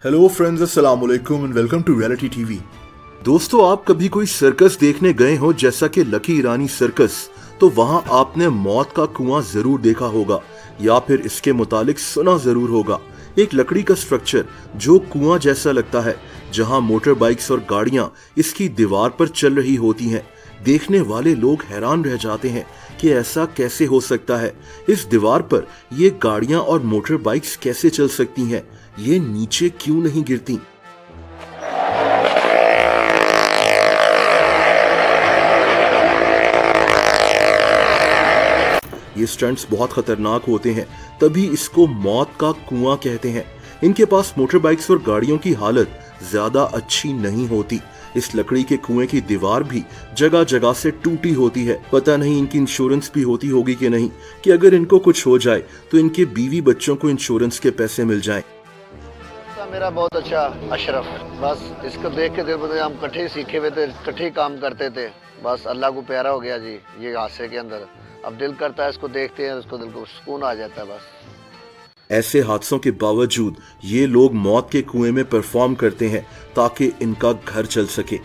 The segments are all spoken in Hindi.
हेलो फ्रेंड्स, अस्सलाम वालेकुम and welcome to reality TV. दोस्तों, आप कभी कोई सर्कस देखने गए हो जैसा कि लकी ईरानी सर्कस, तो वहां आपने मौत का कुआं जरूर देखा होगा या फिर इसके मुतालिक सुना जरूर होगा। एक लकड़ी का स्ट्रक्चर जो कुआं जैसा लगता है, जहां मोटर बाइक्स और गाड़ियां इसकी दीवार पर चल रही होती हैं। देखने वाले लोग हैरान रह जाते हैं कि ऐसा कैसे हो सकता है। इस दीवार पर ये गाड़ियां और मोटर बाइक्स कैसे चल सकती हैं? ये नीचे क्यों नहीं गिरती? ये स्टंट्स बहुत खतरनाक होते हैं, तभी इसको मौत का कुआं कहते हैं। इनके पास मोटर बाइक्स और गाड़ियों की हालत ज्यादा अच्छी नहीं होती। इस लकड़ी के कुएं की दीवार भी जगह जगह से टूटी होती है। पता नहीं इनकी इंश्योरेंस भी होती होगी कि नहीं, कि अगर इनको कुछ हो जाए तो इनके बीवी बच्चों को इंश्योरेंस के पैसे मिल जाएं। मेरा बहुत अच्छा अशरफ है। बस इसको देख के दिल बता, हम इकट्ठे सीखे हुए थे, इकट्ठे काम करते थे। बस अल्लाह को प्यारा हो गया जी ये हादसे के अंदर। अब दिल करता है इसको देखते हैं, उसको दिल को सुकून आ जाता है। बस ऐसे हादसों के बावजूद ये लोग मौत के कुएं में परफॉर्म करते हैं ताकि इनका घर चल सके।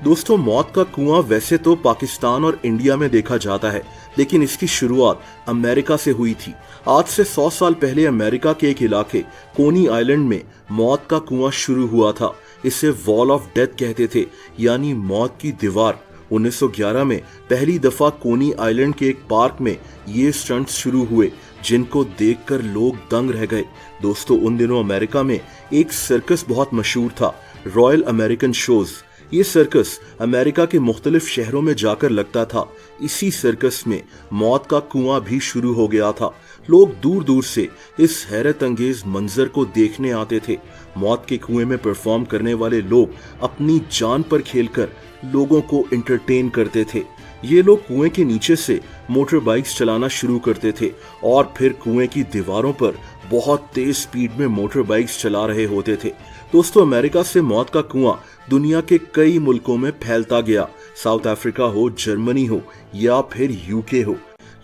दोस्तों, मौत का कुआं वैसे तो पाकिस्तान और इंडिया में देखा जाता है, लेकिन इसकी शुरुआत अमेरिका से हुई थी। आज से 100 साल पहले अमेरिका के एक इलाके कोनी आइलैंड में मौत का कुआं शुरू हुआ था। इसे वॉल ऑफ डेथ कहते थे, यानी मौत की दीवार। 1911 में पहली दफा कोनी आइलैंड के एक पार्क में ये स्टंट्स शुरू हुए, जिनको देखकर लोग दंग रह गए। दोस्तों, उन दिनों अमेरिका में एक सर्कस बहुत मशहूर था, रॉयल अमेरिकन शोज। ये सर्कस अमेरिका के मुख्तलिफ शहरों में जाकर लगता था। इसी सर्कस में मौत का कुआं भी शुरू हो गया था। लोग दूर दूर से इस हैरत अंगेज मंजर को देखने आते थे। मौत के कुएं में परफॉर्म करने वाले लोग अपनी जान पर खेलकर लोगों को एंटरटेन करते थे। ये लोग कुएं के नीचे से मोटर बाइक्स चलाना शुरू करते थे और फिर कुएं की दीवारों पर बहुत तेज स्पीड में मोटर बाइक्स चला रहे होते थे। दोस्तों, अमेरिका से मौत का कुआं दुनिया के कई मुल्कों में फैलता गया, साउथ अफ्रीका हो, जर्मनी हो या फिर यूके हो।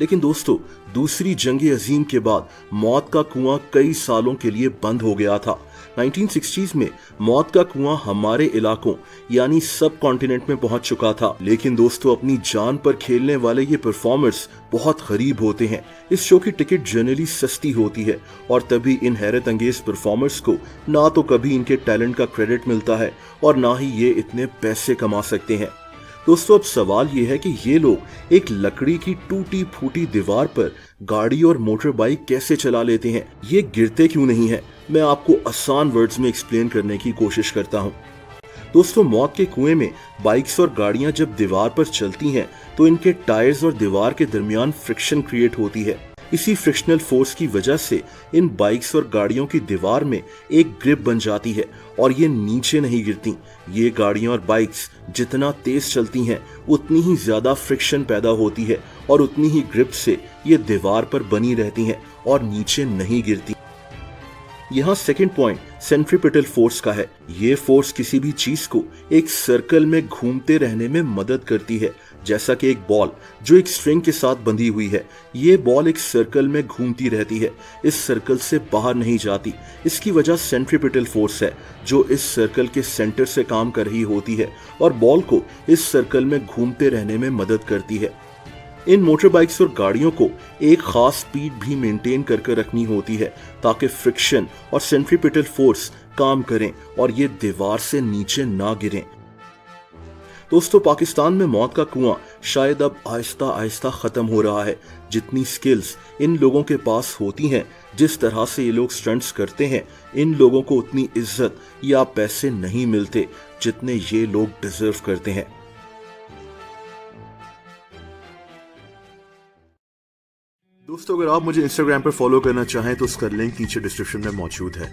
लेकिन दोस्तों, दूसरी जंग अजीम के बाद मौत का कुआं कई सालों के लिए बंद हो गया था। 1960s में मौत का कुआं हमारे इलाकों यानी सब कॉन्टिनेंट में पहुंच चुका था। लेकिन दोस्तों, अपनी जान पर खेलने वाले ये परफॉर्मर्स बहुत गरीब होते हैं। इस शो की टिकट जनरली सस्ती होती है और तभी इन हैरत अंगेज परफॉर्मर्स को ना तो कभी इनके टैलेंट का क्रेडिट मिलता है और ना ही ये इतने पैसे कमा सकते हैं। दोस्तों, अब सवाल ये है कि ये लोग एक लकड़ी की टूटी फूटी दीवार पर गाड़ी और मोटर बाइक कैसे चला लेते हैं? ये गिरते क्यों नहीं है? मैं आपको आसान वर्ड्स में एक्सप्लेन करने की कोशिश करता हूँ। दोस्तों, मौत के कुएं में बाइक्स और गाड़ियां जब दीवार पर चलती हैं तो इनके टायर्स और दीवार के दरमियान फ्रिक्शन क्रिएट होती है। इसी फ्रिक्शनल फोर्स की वजह से इन बाइक्स और गाड़ियों की दीवार में एक ग्रिप बन जाती है और ये नीचे नहीं गिरती। ये गाड़ियां और बाइक्स जितना तेज चलती हैं उतनी ही ज्यादा फ्रिक्शन पैदा होती है और उतनी ही ग्रिप से ये दीवार पर बनी रहती हैं और नीचे नहीं गिरती। यहाँ सेकंड पॉइंट सेंट्रीपिटल फोर्स का है। ये फोर्स किसी भी चीज को एक सर्कल में घूमते रहने में मदद करती है। जैसा कि एक बॉल जो एक स्ट्रिंग के साथ बंधी हुई है, ये बॉल एक सर्कल में घूमती रहती है, इस सर्कल से बाहर नहीं जाती। इसकी वजह सेंट्रीपिटल फोर्स है, जो इस सर्कल के सेंटर से काम कर रही होती है और बॉल को इस सर्कल में घूमते रहने में मदद करती है। इन मोटर बाइक्स और गाड़ियों को एक खास स्पीड भी मेंटेन करके रखनी होती है ताकि फ्रिक्शन और सेंट्रीपिटल फोर्स काम करें और ये दीवार से नीचे ना गिरें। दोस्तों, पाकिस्तान में मौत का कुआं शायद अब आहिस्ता आहिस्ता खत्म हो रहा है। जितनी स्किल्स इन लोगों के पास होती हैं, जिस तरह से ये लोग स्टंट्स करते हैं, इन लोगों को उतनी इज्जत या पैसे नहीं मिलते जितने ये लोग डिजर्व करते हैं। दोस्तों, अगर आप मुझे इंस्टाग्राम पर फॉलो करना चाहें तो उसका लिंक नीचे डिस्क्रिप्शन में मौजूद है।